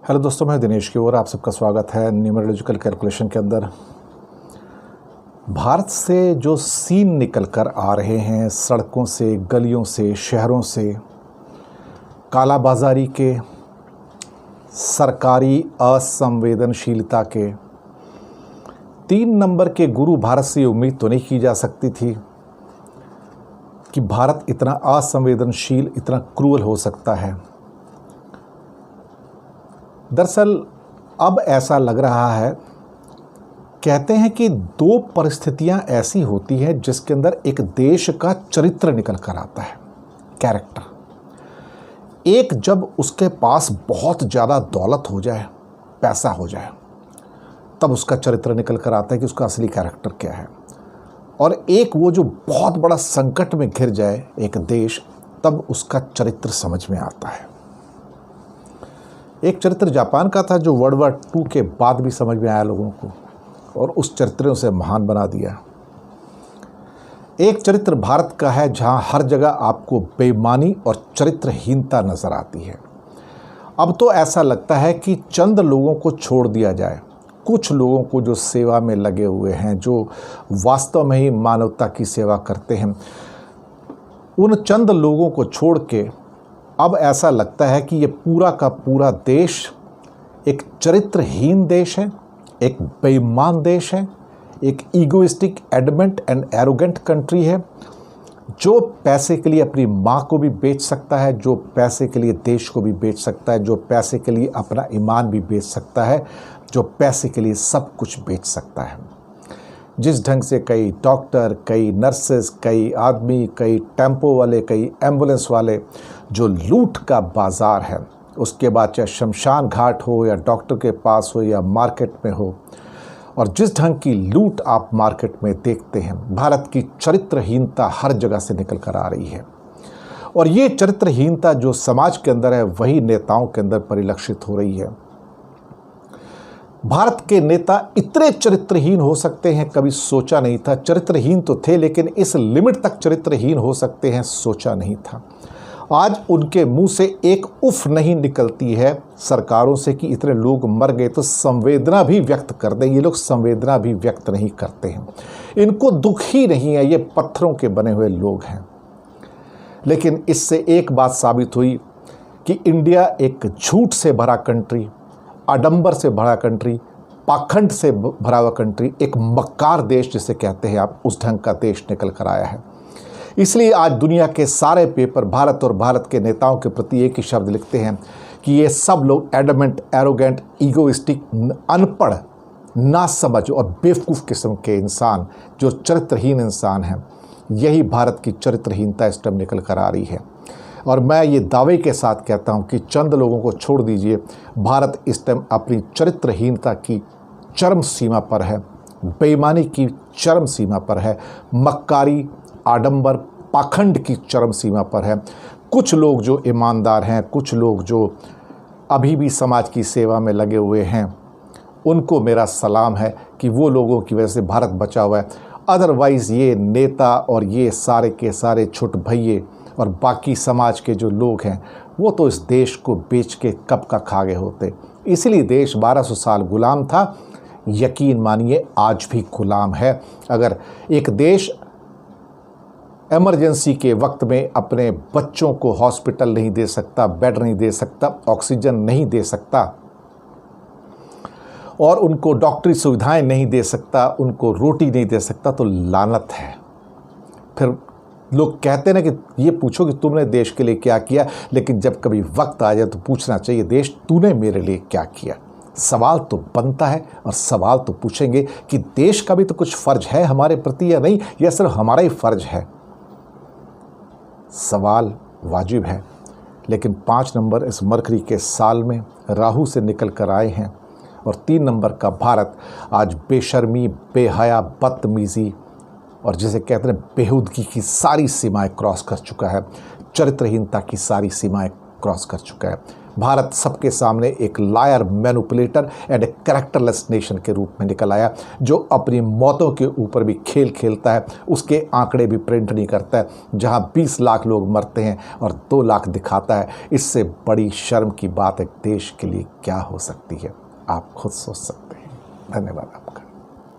Hello दोस्तों, मैं दिनेश की ओर आप सबका स्वागत है न्यूमेरोलॉजिकल कैलकुलेशन के अंदर। भारत से जो सीन निकल कर आ रहे हैं, सड़कों से, गलियों से, शहरों से, कालाबाजारी के, सरकारी असंवेदनशीलता के, 3 नंबर के गुरु भारत से उम्मीद तो नहीं की जा सकती थी कि भारत इतना असंवेदनशील, इतना क्रूअल हो सकता है। दरअसल अब ऐसा लग रहा है, कहते हैं कि 2 परिस्थितियां ऐसी होती हैं जिसके अंदर एक देश का चरित्र निकल कर आता है, कैरेक्टर। एक, जब उसके पास बहुत ज़्यादा दौलत हो जाए, पैसा हो जाए, तब उसका चरित्र निकल कर आता है कि उसका असली कैरेक्टर क्या है। और एक वो जो बहुत बड़ा संकट में घिर जाए एक देश, तब उसका चरित्र समझ में आता है। एक चरित्र जापान का था जो वर्ल्ड वॉर 2 के बाद भी समझ में आया लोगों को, और उस चरित्र से महान बना दिया। एक चरित्र भारत का है जहां हर जगह आपको बेईमानी और चरित्रहीनता नजर आती है। अब तो ऐसा लगता है कि चंद लोगों को छोड़ दिया जाए, कुछ लोगों को जो सेवा में लगे हुए हैं, जो वास्तव में ही मानवता की सेवा करते हैं, उन चंद लोगों को छोड़ के अब ऐसा लगता है कि ये पूरा का पूरा देश एक चरित्रहीन देश है, एक बेईमान देश है, एक egoistic, adamant and arrogant country है, जो पैसे के लिए अपनी माँ को भी बेच सकता है, जो पैसे के लिए देश को भी बेच सकता है, जो पैसे के लिए अपना ईमान भी बेच सकता है, जो पैसे के लिए सब कुछ बेच सकता है। जिस ढंग से कई डॉक्टर, कई नर्सेस, कई आदमी, कई टेम्पो वाले, कई एम्बुलेंस वाले, जो लूट का बाज़ार है, उसके बाद चाहे शमशान घाट हो या डॉक्टर के पास हो या मार्केट में हो, और जिस ढंग की लूट आप मार्केट में देखते हैं, भारत की चरित्रहीनता हर जगह से निकल कर आ रही है। और ये चरित्रहीनता जो समाज के अंदर है, वही नेताओं के अंदर परिलक्षित हो रही है। भारत के नेता इतने चरित्रहीन हो सकते हैं, कभी सोचा नहीं था। चरित्रहीन तो थे, लेकिन इस लिमिट तक चरित्रहीन हो सकते हैं, सोचा नहीं था। आज उनके मुंह से एक उफ नहीं निकलती है सरकारों से कि इतने लोग मर गए, तो संवेदना भी व्यक्त कर दें। ये लोग संवेदना भी व्यक्त नहीं करते हैं, इनको दुख ही नहीं है। ये पत्थरों के बने हुए लोग हैं। लेकिन इससे एक बात साबित हुई कि इंडिया एक झूठ से भरा कंट्री, आडंबर से भरा कंट्री, पाखंड से भरा हुआ कंट्री, एक मक्कार देश जिसे कहते हैं आप, उस ढंग का देश निकल कर आया है। इसलिए आज दुनिया के सारे पेपर भारत और भारत के नेताओं के प्रति एक ही शब्द लिखते हैं कि ये सब लोग एडमेंट, एरोगेंट, ईगोइस्टिक, अनपढ़, नासमझ और बेवकूफ़ किस्म के इंसान, जो चरित्रहीन इंसान हैं, यही भारत की चरित्रहीनता इस टाइम निकल कर आ रही है। और मैं ये दावे के साथ कहता हूँ कि चंद लोगों को छोड़ दीजिए, भारत इस टाइम अपनी चरित्रहीनता की चरम सीमा पर है, बेईमानी की चरम सीमा पर है, मक्कारी, आडंबर, पाखंड की चरम सीमा पर है। कुछ लोग जो ईमानदार हैं, कुछ लोग जो अभी भी समाज की सेवा में लगे हुए हैं, उनको मेरा सलाम है कि वो लोगों की वजह से भारत बचा हुआ है। अदरवाइज़ ये नेता और ये सारे के सारे छोट भैये और बाकी समाज के जो लोग हैं, वो तो इस देश को बेच के कब का खा गए होते। इसलिए देश 1200 साल गुलाम था, यकीन मानिए आज भी गुलाम है। अगर एक देश इमरजेंसी के वक्त में अपने बच्चों को हॉस्पिटल नहीं दे सकता, बेड नहीं दे सकता, ऑक्सीजन नहीं दे सकता, और उनको डॉक्टरी सुविधाएं नहीं दे सकता, उनको रोटी नहीं दे सकता, तो लानत है। फिर लोग कहते हैं ना कि ये पूछो कि तुमने देश के लिए क्या किया, लेकिन जब कभी वक्त आ जाए तो पूछना चाहिए, देश तूने मेरे लिए क्या किया। सवाल तो बनता है, और सवाल तो पूछेंगे कि देश का भी तो कुछ फ़र्ज है हमारे प्रति या नहीं, या सिर्फ हमारा ही फ़र्ज है। सवाल वाजिब है। लेकिन 5 नंबर इस मरकरी के साल में राहु से निकल कर आए हैं, और 3 नंबर का भारत आज बेशर्मी, बेहया, बदतमीज़ी और जिसे कहते हैं बेहुदगी की सारी सीमाएं क्रॉस कर चुका है, चरित्रहीनता की सारी सीमाएं क्रॉस कर चुका है। भारत सबके सामने एक liar, manipulator and a characterless nation के रूप में निकल आया, जो अपनी मौतों के ऊपर भी खेल खेलता है, उसके आंकड़े भी प्रिंट नहीं करता है। जहां 20 लाख लोग मरते हैं और 2 लाख दिखाता है, इससे बड़ी शर्म की बात एक देश के लिए क्या हो सकती है? आप खुद सोच सकते हैं। धन्यवाद।